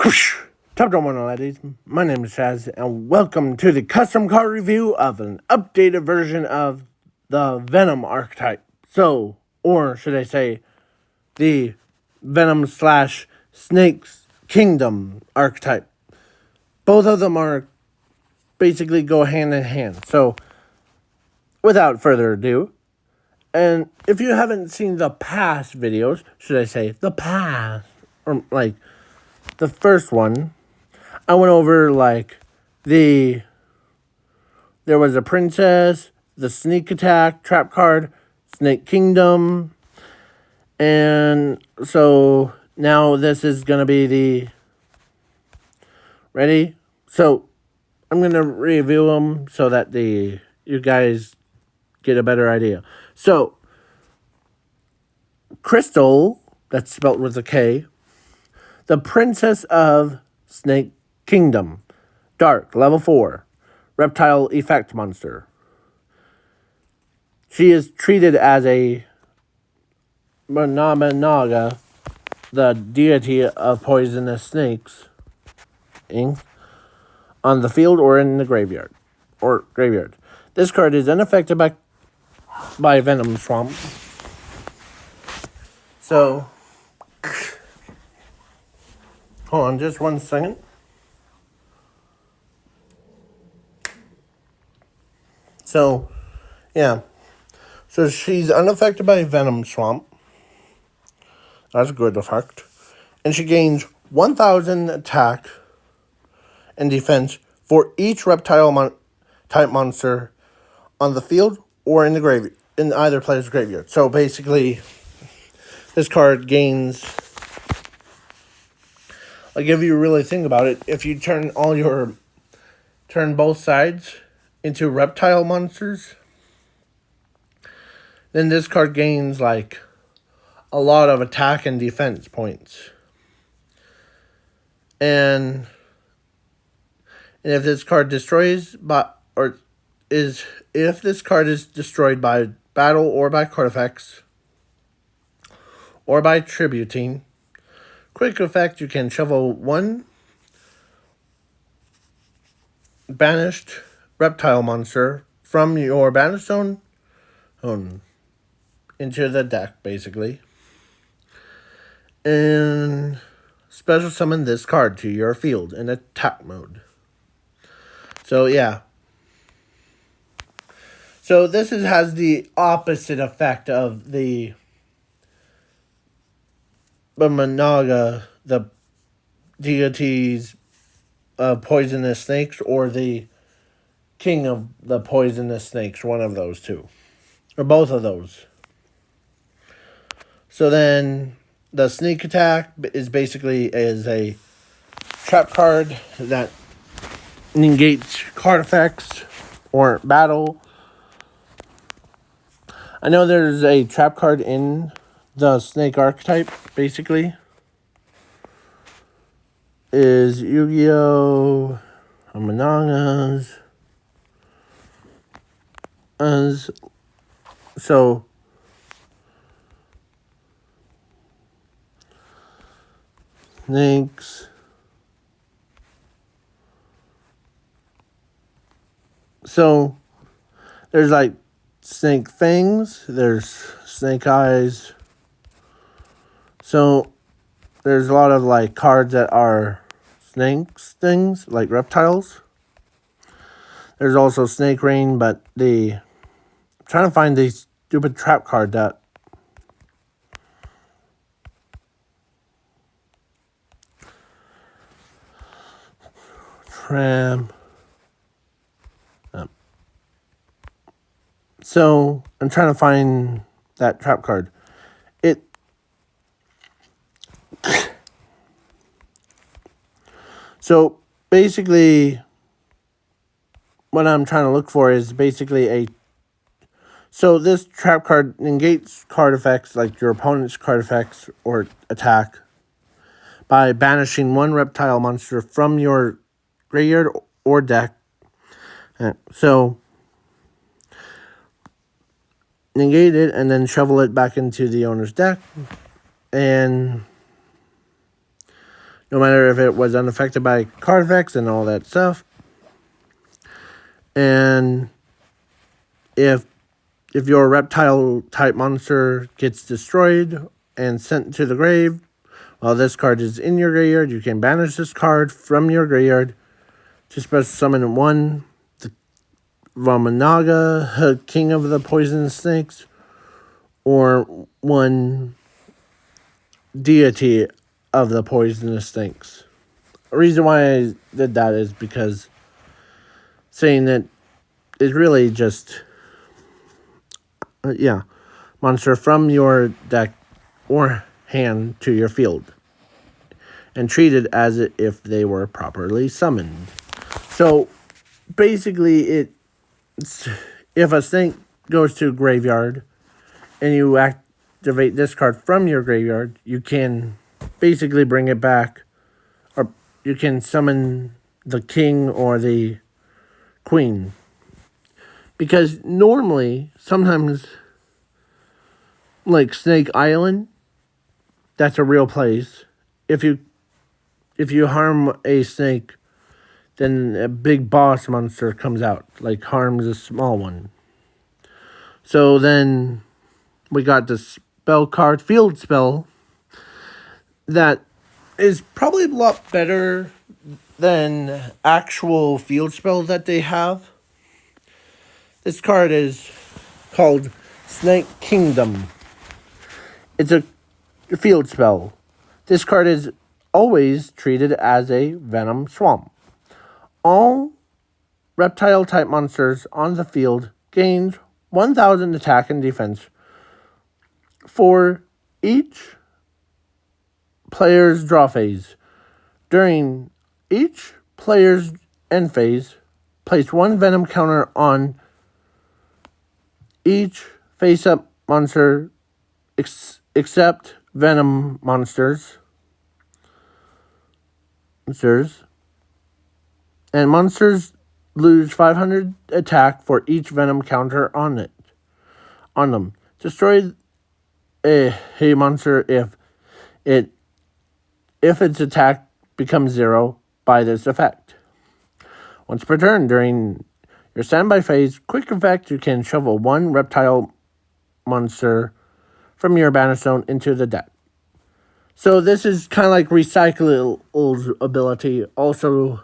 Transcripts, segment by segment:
Top dog one, ladies. My name is Chaz, and welcome to the custom card review of an updated version of the Venom archetype. So, or should I say, the Venom slash Snake's Kingdom archetype. Both of them are basically go hand in hand. So, without further ado, and if you haven't seen the past videos, should I say the past, or like the first one, I went over like there was a princess, the sneak attack, trap card, Snake Kingdom, and so now this is gonna be the ready. So I'm gonna review them so that you guys get a better idea. So Crystal, that's spelled with a K, the Princess of Snake Kingdom, Dark, level 4, Reptile Effect Monster. She is treated as a Manamanaga, the deity of poisonous snakes, on the field or in the graveyard. This card is unaffected by Venom Swamp. So, hold on just 1 second. So, yeah. So she's unaffected by Venom Swamp. That's a good effect. And she gains 1,000 attack and defense for each reptile type monster on the field or in the graveyard, in either player's graveyard. So basically, this card gains, like if you really think about it, if you turn both sides into reptile monsters, then this card gains like a lot of attack and defense points. And if this card if this card is destroyed by battle or by card effects or by tributing, quick effect, you can shovel 1 banished reptile monster from your banished zone into the deck, basically. And special summon this card to your field in attack mode. So, yeah. So, this has the opposite effect of the Managa, the deities of poisonous snakes, or the king of the poisonous snakes, one of those two. Or both of those. So then, the sneak attack is a trap card that negates card effects or battle. I know there's a trap card in the snake archetype, basically. Is Yu-Gi-Oh! Amanagas. So snakes. So there's like snake fangs, there's snake eyes. So there's a lot of like cards that are snakes things, like reptiles. There's also Snake Rain, but I'm trying to find the stupid trap card that So I'm trying to find that trap card. So basically, what I'm trying to look for is basically so this trap card negates card effects, like your opponent's card effects or attack, by banishing 1 reptile monster from your graveyard or deck. So negate it and then shovel it back into the owner's deck. And no matter if it was unaffected by card effects and all that stuff. And if your reptile type monster gets destroyed and sent to the grave while this card is in your graveyard, you can banish this card from your graveyard to special summon one, the Ramanaga, King of the Poisonous Snakes, or one deity of the Poisonous Snakes. The reason why I did that is because saying that is really just, monster from your deck or hand to your field, and treated as if they were properly summoned. So basically, if a snake goes to a graveyard and you activate this card from your graveyard, you can basically bring it back, or you can summon the king or the queen. Because normally, sometimes, like Snake Island, that's a real place. If you harm a snake, then a big boss monster comes out, like harms a small one. So then we got the spell card, field spell, that is probably a lot better than actual field spell that they have. This card is called Snake Kingdom. It's a field spell. This card is always treated as a Venom Swamp. All reptile-type monsters on the field gains 1,000 attack and defense for each player's draw phase. During each player's end phase, place one Venom counter on each face-up monster except Venom monsters. And monsters lose 500 attack for each Venom counter on them. Destroy a monster if its attack becomes 0 by this effect. Once per turn during your standby phase, quick effect, you can shovel one reptile monster from your banner zone into the deck. So this is kind of like Recycle's ability. Also,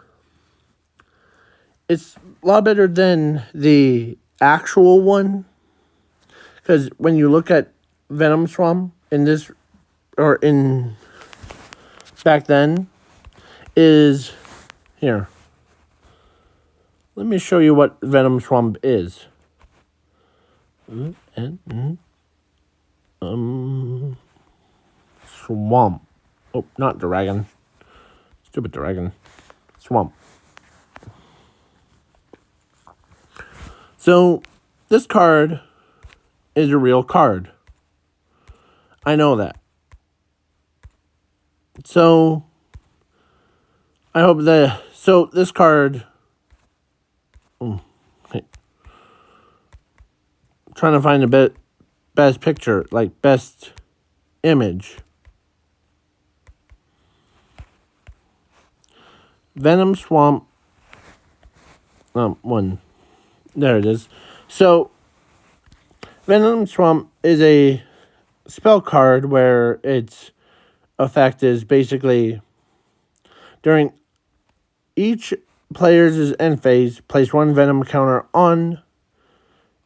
it's a lot better than the actual one, because when you look at Venom Swamp in this, or in back then, is here. Let me show you what Venom Swamp is. Swamp. Oh, not dragon. Stupid dragon. Swamp. So, this card is a real card. I know that. So, I hope that... So, this card... Okay. Trying to find a best picture, like best image. Venom Swamp. One. There it is. So, Venom Swamp is a spell card where its effect is basically during each player's end phase, place one Venom counter on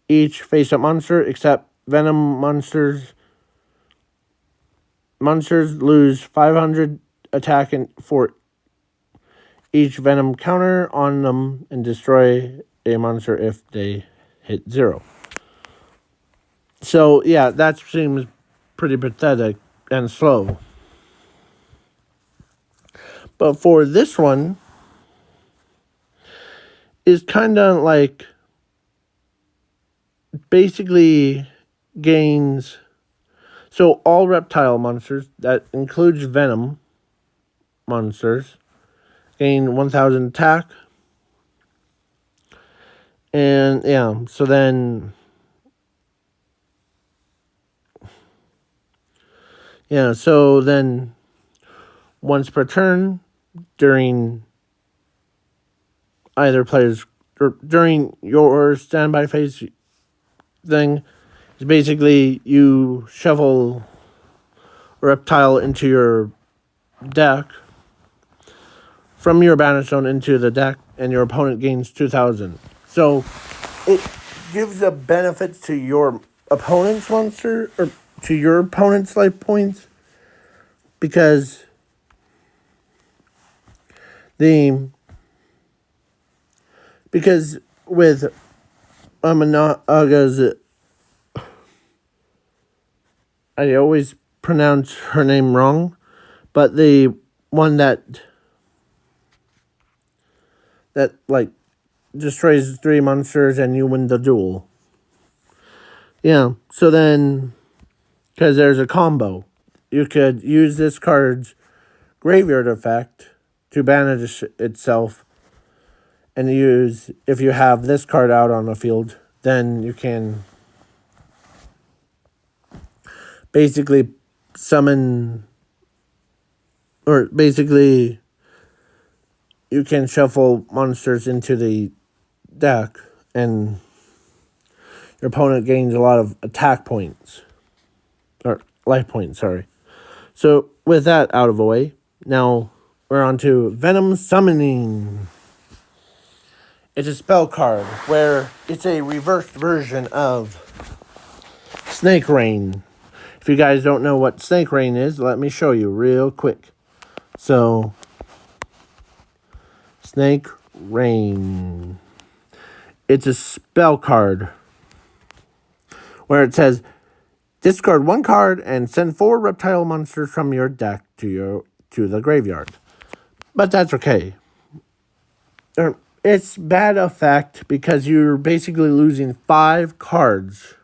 each face-up monster except Venom monsters. Monsters lose 500 attack for each Venom counter on them and destroy a monster if they hit 0. So, yeah, that seems pretty pathetic and slow. But for this one, is kind of like basically gains... So all reptile monsters, that includes Venom monsters, gain 1,000 attack. And yeah, so then... Yeah, so then once per turn during either player's or during your standby phase thing. Is basically you shuffle a reptile into your deck from your banish zone into the deck, and your opponent gains 2,000. So it gives a benefit to your opponent's monster or to your opponent's life points because with Amanaga's, I always pronounce her name wrong, but the one that like destroys 3 monsters and you win the duel. Yeah, so then, because there's a combo, you could use this card's graveyard effect to banish itself, and use, if you have this card out on the field, then you can basically summon, or basically you can shuffle monsters into the deck, and your opponent gains a lot of attack points. Or life points, sorry. So, with that out of the way, now we're on to Venom Summoning. It's a spell card where it's a reversed version of Snake Rain. If you guys don't know what Snake Rain is, let me show you real quick. So, Snake Rain. It's a spell card where it says, discard 1 card and send 4 reptile monsters from your deck to the graveyard. But that's okay. It's bad effect because you're basically losing 5 cards.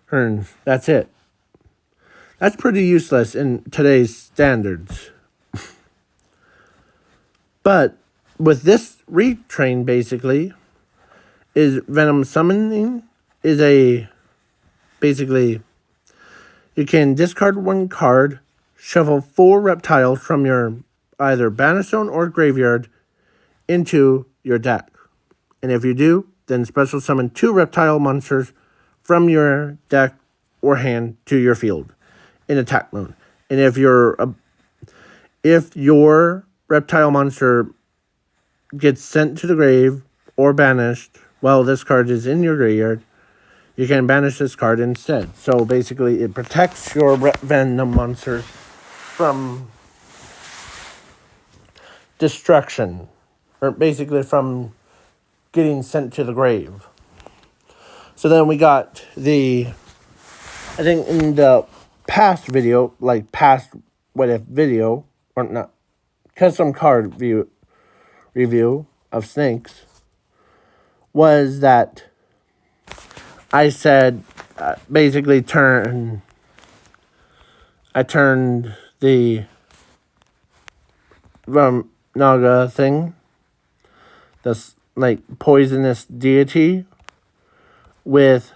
Turns. That's it. That's pretty useless in today's standards. But with this retrain, basically, is Venom Summoning is basically, you can discard 1 card, shuffle 4 reptiles from your either banish zone or graveyard into your deck. And if you do, then special summon 2 reptile monsters from your deck or hand to your field in attack mode. And if your reptile monster gets sent to the grave or banished while this card is in your graveyard, you can banish this card instead. So basically, it protects your Venom monsters from destruction, or basically from getting sent to the grave. So then we got I think in the past video, like past what if video, or not, custom card review of snakes, was that I said basically I turned the Naga thing, this like poisonous deity, with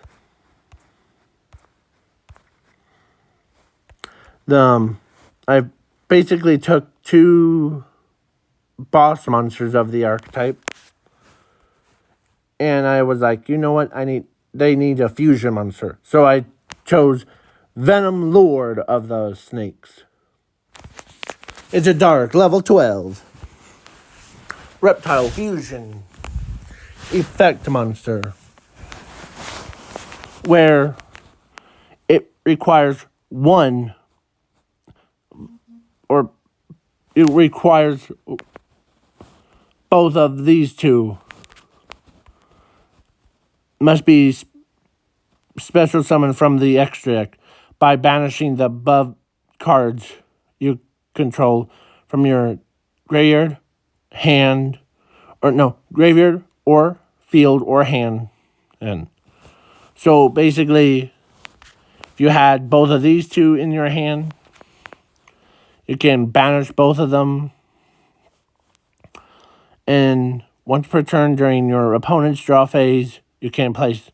I basically took 2 boss monsters of the archetype, and I was like, you know what, they need a fusion monster. So I chose Venom Lord of the Snakes. It's a dark, level 12. Reptile fusion effect monster, where it requires both of these 2 must be special summoned from the extra deck by banishing the above cards you control from your graveyard, graveyard or field or hand. And so basically, if you had both of these 2 in your hand, you can banish both of them, and once per turn during your opponent's draw phase, you can place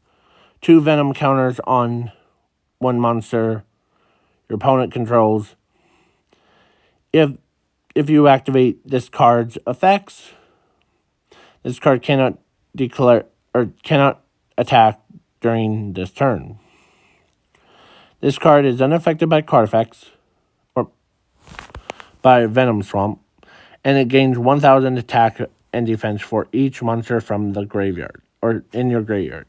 2 Venom counters on 1 monster your opponent controls. If you activate this card's effects, this card cannot declare or cannot attack during this turn. This card is unaffected by card effects or by Venom Swamp, and it gains 1,000 attack and defense for each monster from the graveyard or in your graveyard.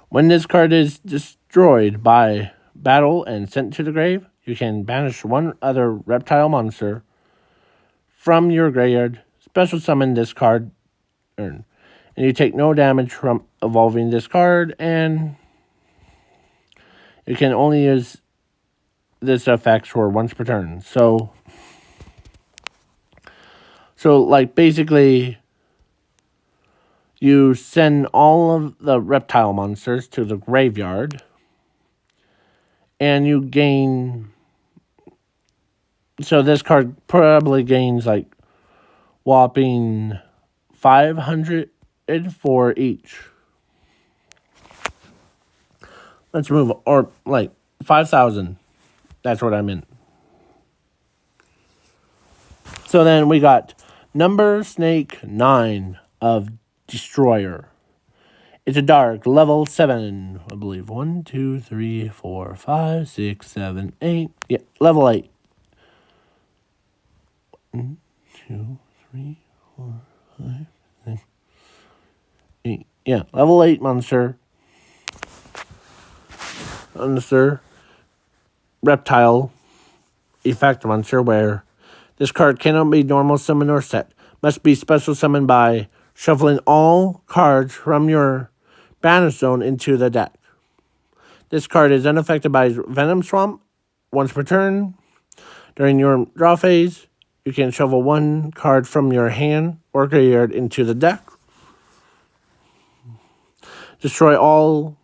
When this card is destroyed by battle and sent to the grave, you can banish one other reptile monster from your graveyard, special summon this card, and you take no damage from evolving this card, and you can only use this effect for once per turn. So like basically, you send all of the reptile monsters to the graveyard, and you gain. So this card probably gains like whopping 500 for each. Let's move, or like 5,000. That's what I meant. So then we got number Snake 9 of Destroyer. It's a dark, level 7, I believe. 1, 2, 3, 4, 5, 6, 7, 8. Yeah, level 8. 1, 2, 3, 4, 5, 6, 8. Yeah, level 8 monster. Monster. Reptile. Effect monster where this card cannot be normal summon or set. Must be special summoned by shuffling all cards from your banish zone into the deck. This card is unaffected by Venom Swamp. Once per turn, during your draw phase, you can shuffle one card from your hand or graveyard into the deck. Destroy all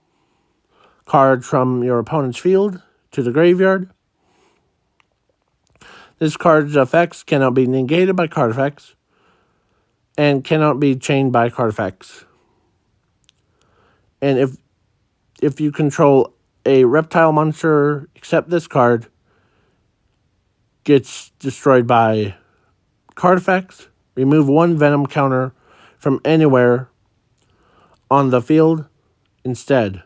cards from your opponent's field to the graveyard. This card's effects cannot be negated by card effects and cannot be chained by card effects. And if you control a reptile monster, except this card, gets destroyed by card effects, remove one Venom counter from anywhere on the field instead.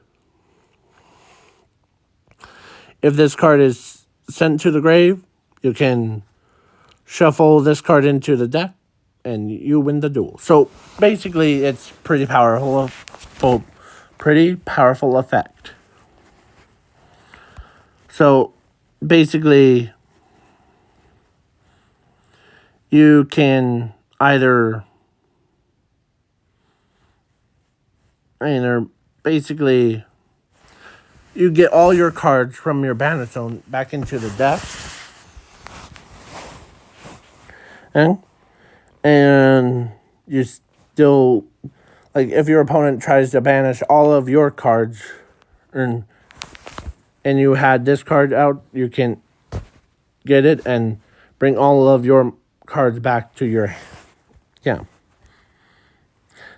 If this card is sent to the grave, you can shuffle this card into the deck, and you win the duel. So basically, it's pretty powerful effect. So basically, you can either basically you get all your cards from your banish zone back into the deck. And you still, like, if your opponent tries to banish all of your cards and you had this card out, you can get it and bring all of your cards back to your, yeah.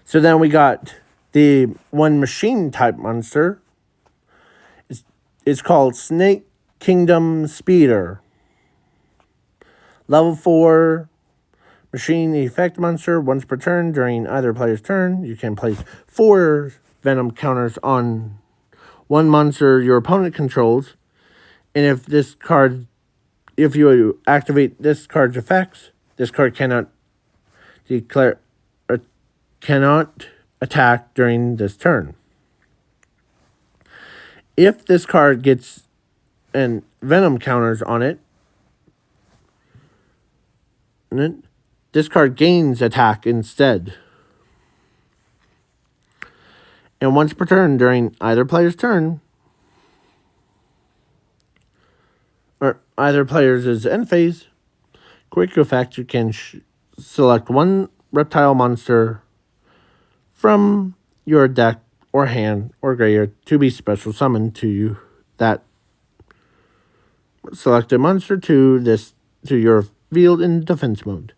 So then we got the one machine type monster. It's called Snake Kingdom Speeder. Level 4 machine effect monster. Once per turn during either player's turn, you can place 4 Venom counters on one monster your opponent controls. And if you activate this card's effects, this card cannot declare or cannot attack during this turn. If this card gets an Venom counters on it, this card gains attack instead. And once per turn during either player's turn, or either player's end phase, quick effect, you can select one reptile monster from your deck or hand or graveyard to be special summoned to you. That selected monster to your field in defense mode.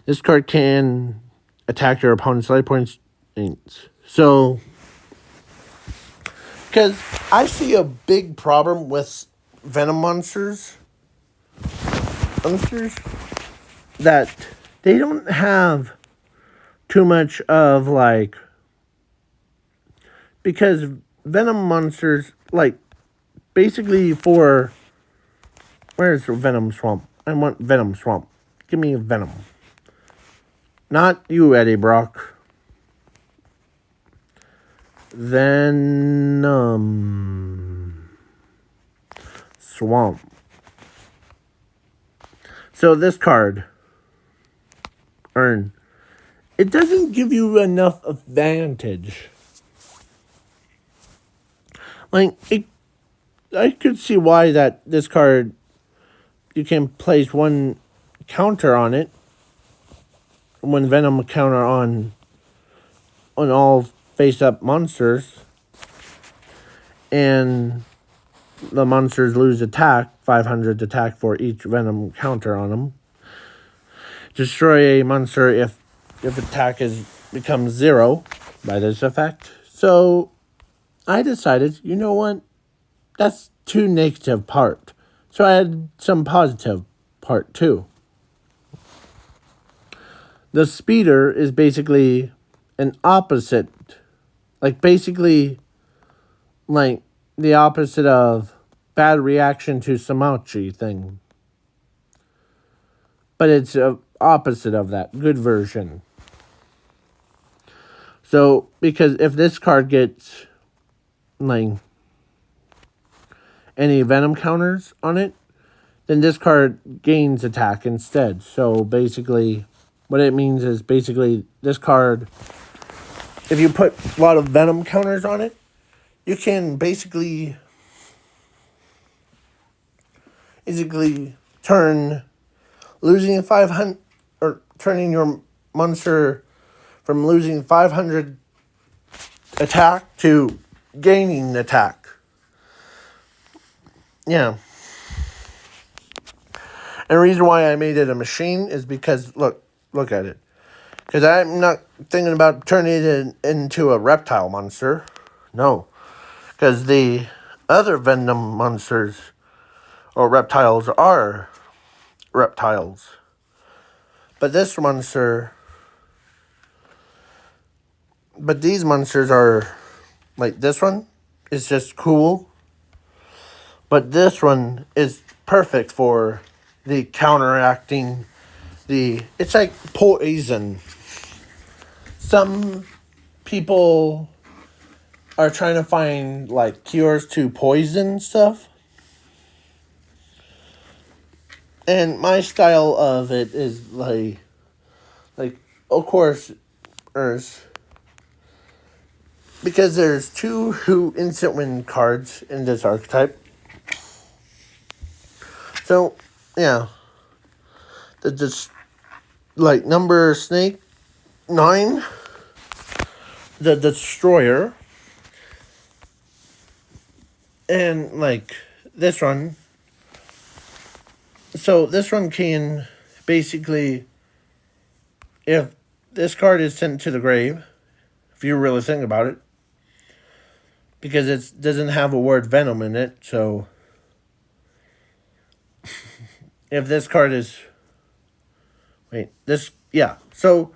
This card can attack your opponent's life points. So Because I see a big problem with venom monsters that they don't have too much of like, because venom monsters, like, basically for, where's Venom Swamp? I want Venom Swamp. Give me a Venom. Not you, Eddie Brock. Venom Swamp. So this card, earn, it doesn't give you enough advantage. Like, I could see why that this card, you can place one counter on it, one venom counter on all face-up monsters, and the monsters lose attack, 500 attack for each venom counter on them. Destroy a monster if attack becomes 0 by this effect. So I decided, you know what? That's too negative part. So I had some positive part too. The speeder is basically an opposite, like basically like the opposite of bad reaction to Samauchi thing. But it's a opposite of that, good version. So because if this card gets like any venom counters on it, then this card gains attack instead. So basically what it means is basically this card, if you put a lot of venom counters on it, you can basically turn losing 500, or turning your monster from losing 500 attack to gaining attack. Yeah. And the reason why I made it a machine is because, look at it. Because I'm not thinking about turning it into a reptile monster. No. Because the other venom monsters or reptiles are reptiles. But this monster, but these monsters are, like this one is just cool. But this one is perfect for the counteracting it's like poison. Some people are trying to find like cures to poison stuff. And my style of it is like of course, because there's 2 who instant win cards in this archetype. So, yeah. Like number snake 9, the destroyer, and like this one. So this one can basically, if this card is sent to the grave, if you really think about it, because it doesn't have a word venom in it, so if this card is, so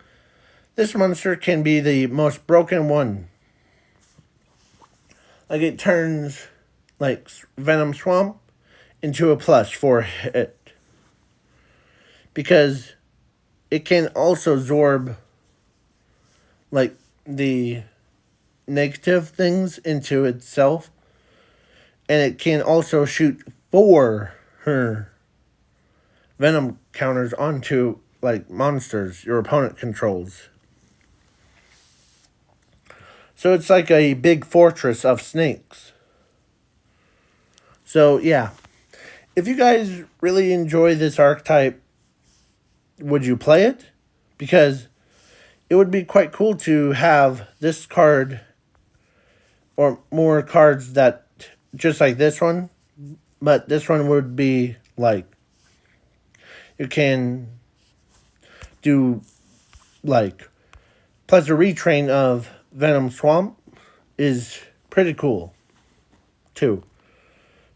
this monster can be the most broken one. Like it turns like Venom Swamp into a plus for it. Because it can also absorb like the negative things into itself. And it can also shoot 4 her venom counters onto like monsters your opponent controls. So it's like a big fortress of snakes. So yeah, if you guys really enjoy this archetype, would you play it? Because it would be quite cool to have this card or more cards that just like this one, but this one would be like you can do like, plus the retrain of Venom Swamp is pretty cool. too.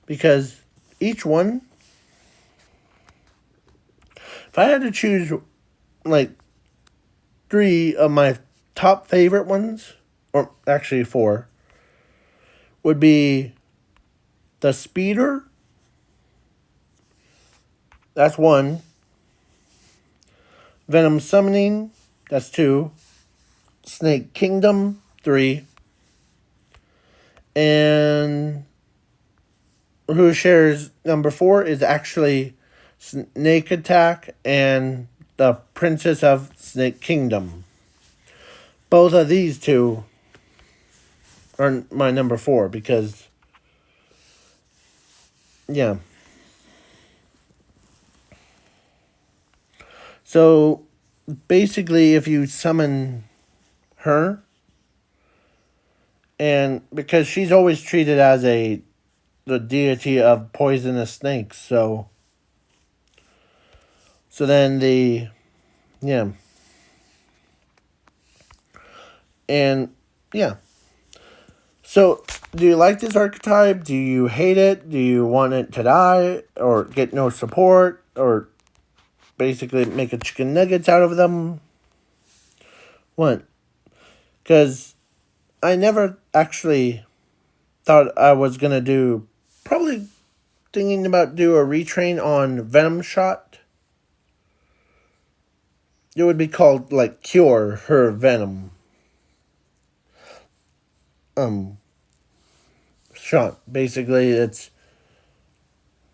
Because each one, if I had to choose like 3 of my top favorite ones, or actually 4, would be the Speeder. That's 1. Venom Summoning. That's 2. Snake Kingdom. 3. And who shares number 4 is actually Snake Attack and the Princess of Snake Kingdom. Both of these 2 are my number 4 because, yeah. So, basically, if you summon her, and because she's always treated as the deity of poisonous snakes, so then yeah. And, yeah. So, do you like this archetype? Do you hate it? Do you want it to die? Or get no support? Or basically make a chicken nuggets out of them? What? Because I never actually thought I was going to do... Probably thinking about do a retrain on Venom Shot. It would be called, like, Cure Her Venom. Shot. Basically, it's...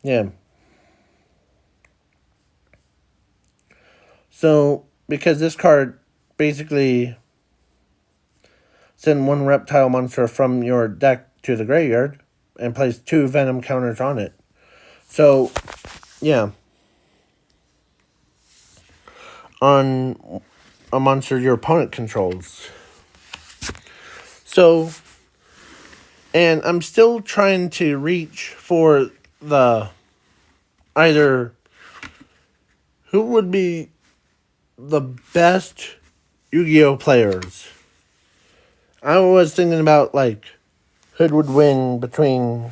Yeah. So, because this card basically send 1 reptile monster from your deck to the graveyard and place 2 venom counters on it. So, yeah. On a monster your opponent controls. So, and I'm still trying to reach for the either who would be the best Yu-Gi-Oh players. I was thinking about like who would win between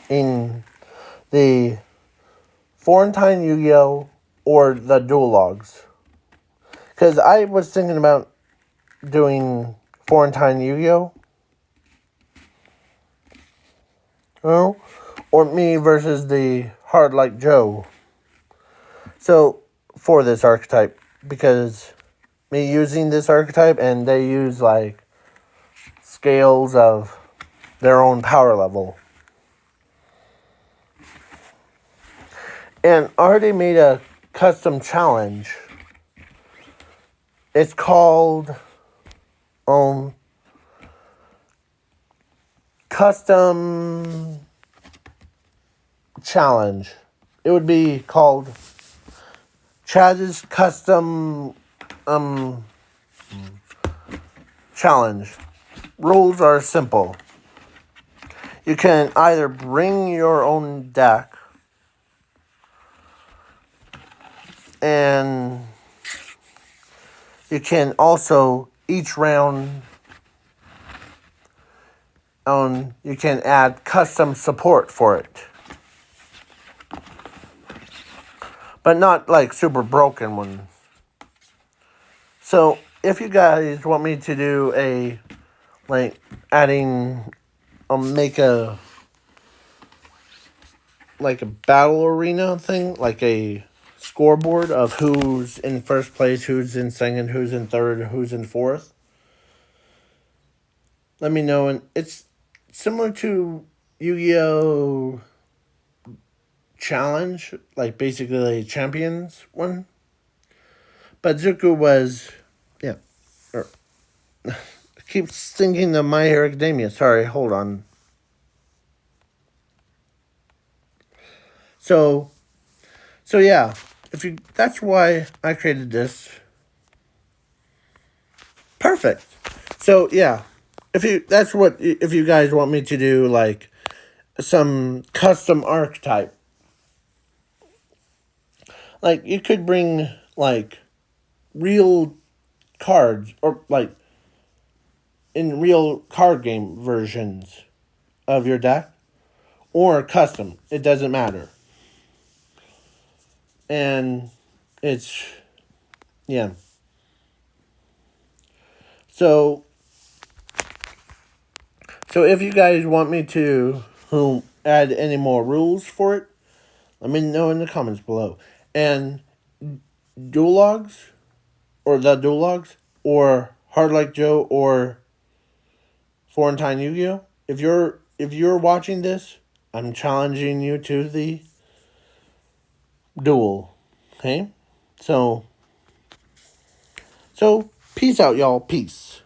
in the Florentine Yu-Gi-Oh or the dual logs. Because I was thinking about doing Florentine Yu-Gi-Oh. Oh, or me versus the Hard Like Joe. So, for this archetype, because me using this archetype and they use like scales of their own power level. And I already made a custom challenge. It's called custom challenge. It would be called Chaz's custom challenge. Rules are simple. You can either bring your own deck and you can also each round you can add custom support for it. But not like super broken ones. So if you guys want me to do a like adding make a like a battle arena thing, like a scoreboard of who's in first place, who's in second, who's in third, who's in fourth, let me know. And it's similar to Yu-Gi-Oh! Challenge, like basically a champions one. But Zuko was, yeah. I keep thinking of My Hero Academia. Sorry, hold on. So yeah, that's why I created this. Perfect. So yeah, if you guys want me to do like some custom archetype, like you could bring like real cards or like in real card game versions of your deck or custom. It doesn't matter. And it's, yeah. So if you guys want me to add any more rules for it, let me know in the comments below. And dual logs, or the dual logs, or Hard Like Joe, or Florentine Yu-Gi-Oh! If you're watching this, I'm challenging you to the duel. Okay? So peace out, y'all. Peace.